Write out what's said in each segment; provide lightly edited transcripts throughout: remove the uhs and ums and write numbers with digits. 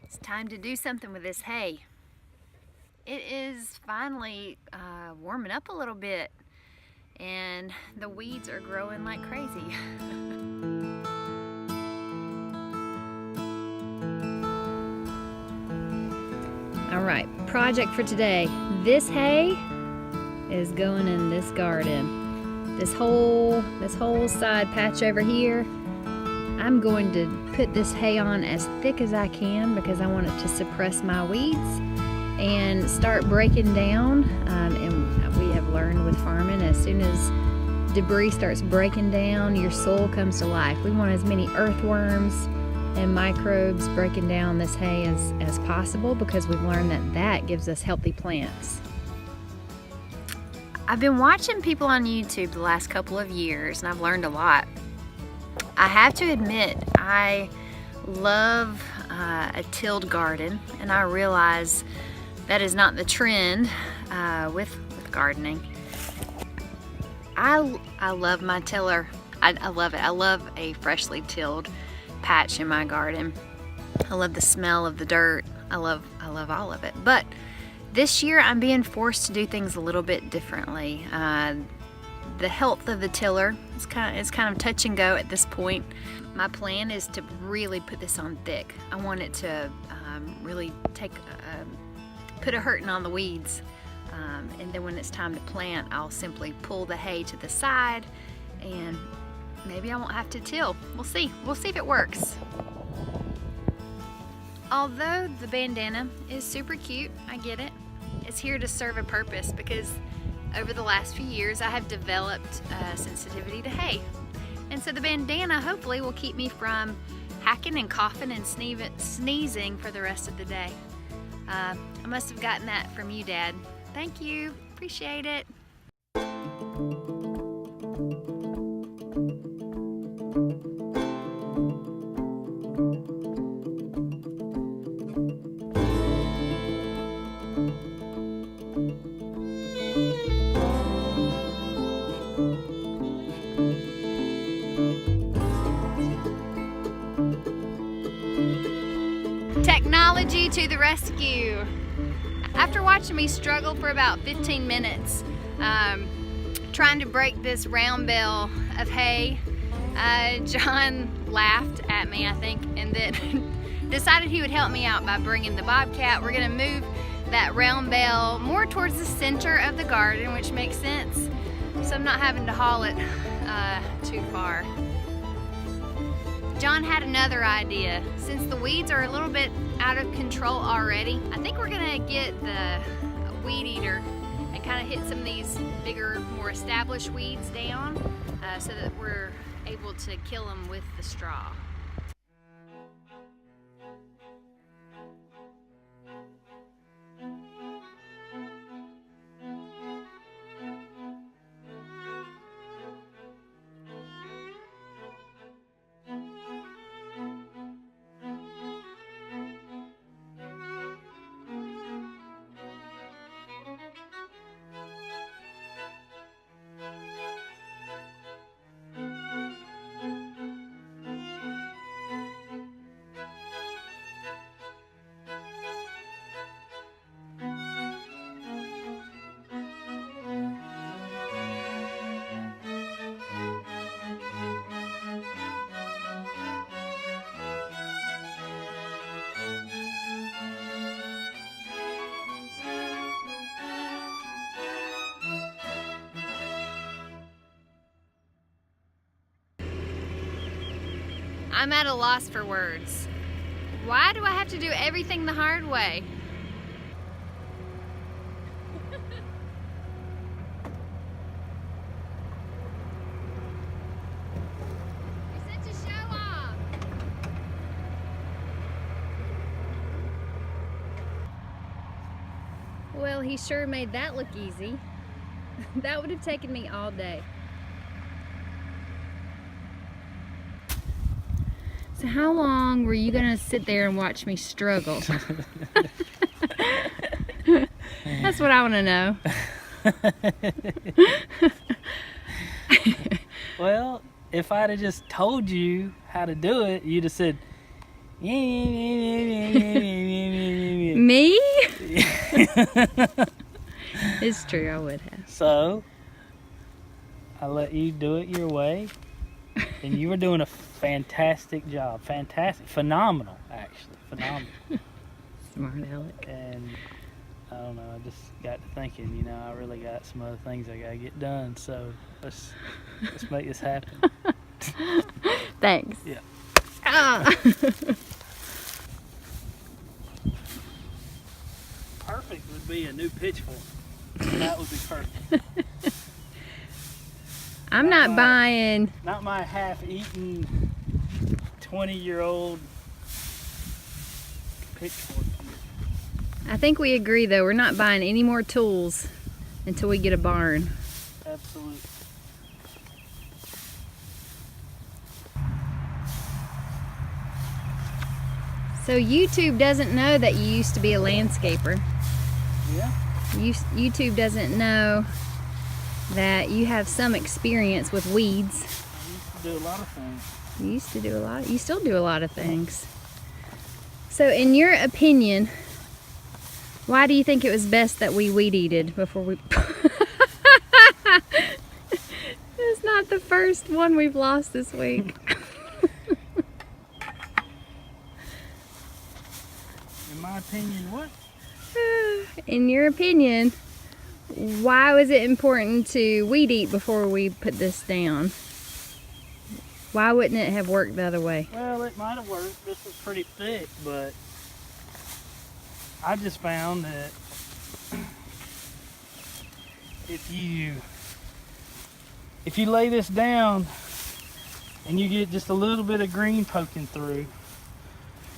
It's time to do something with this hay. It is finally warming up a little bit and the weeds are growing like crazy. All right, project for today. This hay is going in this garden. This whole side patch over here, I'm going to put this hay on as thick as I can because I want it to suppress my weeds and start breaking down. And we have learned with farming, as soon as debris starts breaking down, your soil comes to life. We want as many earthworms and microbes breaking down this hay as possible because we've learned that gives us healthy plants. I've been watching people on YouTube the last couple of years and I've learned a lot. I have to admit, I love a tilled garden, and I realize that is not the trend with gardening. I love my tiller. I love it. I love a freshly tilled patch in my garden. I love the smell of the dirt. I love all of it. But this year I'm being forced to do things a little bit differently. The health of the tiller is kind of touch and go at this point. My plan is to really put this on thick. I want it to really put a hurting on the weeds. And then when it's time to plant, I'll simply pull the hay to the side and maybe I won't have to till. We'll see. We'll see if it works. Although the bandana is super cute, I get it. It's here to serve a purpose because over the last few years I have developed sensitivity to hay. And so the bandana hopefully will keep me from hacking and coughing and sneezing for the rest of the day. I must have gotten that from you, Dad. Thank you. Appreciate it. Technology to the rescue. After watching me struggle for about 15 minutes trying to break this round bale of hay, John laughed at me, I think, and then decided he would help me out by bringing the bobcat. We're gonna move that round bale more towards the center of the garden, which makes sense, so I'm not having to haul it too far. John had another idea. Since the weeds are a little bit out of control already, I think we're gonna get the weed eater and kind of hit some of these bigger, more established weeds down so that we're able to kill them with the straw. I'm at a loss for words. Why do I have to do everything the hard way? You're such a show off. Well, he sure made that look easy. That would have taken me all day. So how long were you gonna sit there and watch me struggle? That's what I want to know. Well, if I'd have just told you how to do it, you'd have said, Me? It's true, I would have. So, I let you do it your way, and you were doing a fantastic job. Fantastic. Phenomenal, actually. Phenomenal. Smart Alec. And I don't know, I just got to thinking, you know, I really got some other things I gotta get done, so let's make this happen. Thanks. Yeah. Ah. Perfect would be a new pitchfork. That would be perfect. I'm not buying. Not my half-eaten 20-year-old pitchfork. I think we agree though, we're not buying any more tools until we get a barn. Absolutely. So YouTube doesn't know that you used to be a landscaper. Yeah. YouTube doesn't know that you have some experience with weeds. I used to do a lot of things. You used to do a lot. You still do a lot of things. So in your opinion, why do you think it was best that we weed-eated before we... It's not the first one we've lost this week. In my opinion, what? In your opinion, why was it important to weed eat before we put this down? Why wouldn't it have worked the other way? Well, it might have worked. This was pretty thick, but I just found that if you lay this down and you get just a little bit of green poking through,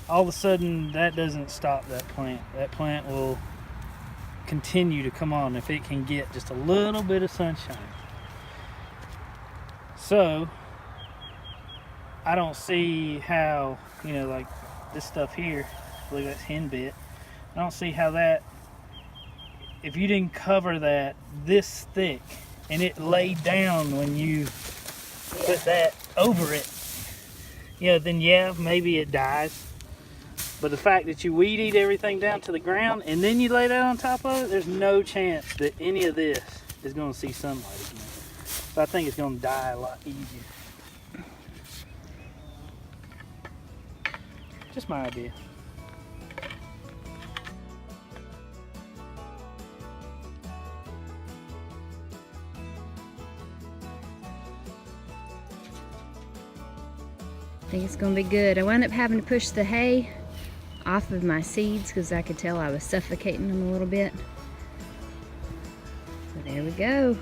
all of a sudden that doesn't stop that plant. That plant will continue to come on if it can get just a little bit of sunshine. So I don't see how, you know, like this stuff here, look, that's henbit. I don't see how that, if you didn't cover that this thick and it laid down when you put that over it, you know, then yeah, maybe it dies. But the fact that you weed eat everything down to the ground and then you lay that on top of it, there's no chance that any of this is going to see sunlight again. So I think it's going to die a lot easier. Just my idea. I think it's gonna be good. I wound up having to push the hay off of my seeds because I could tell I was suffocating them a little bit. So there we go.